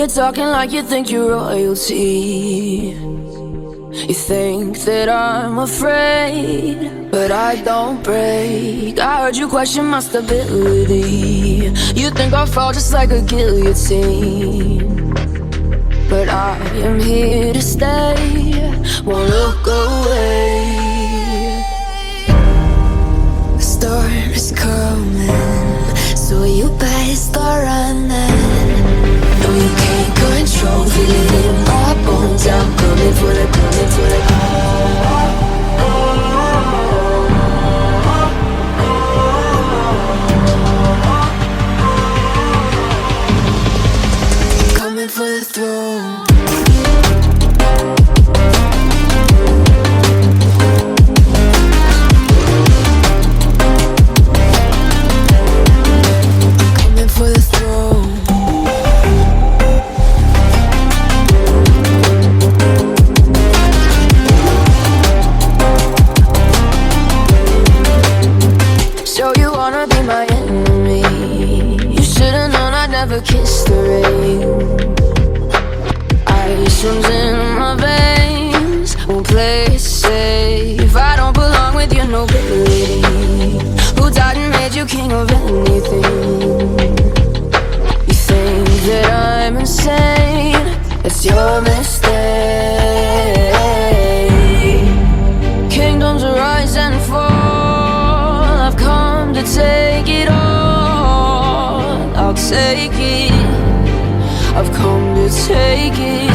You're talking like you think you're royalty. You think that I'm afraid, but I don't break. I heard you question my stability. You think I'll fall just like a guillotine, but I am here to stay, won't look away. The storm is coming, so you better start running. No, you can't control, feel it in my bones. I'm coming for the, coming for the. Coming for the throne. Never kissed the rain. Ice runs in my veins, won't play it safe. I don't belong with your nobility. Who died and made you king of anything? You think that I'm insane? That's your mistake. Kingdoms rise and fall, I've come to take it all. I'll take it, I've come to take it.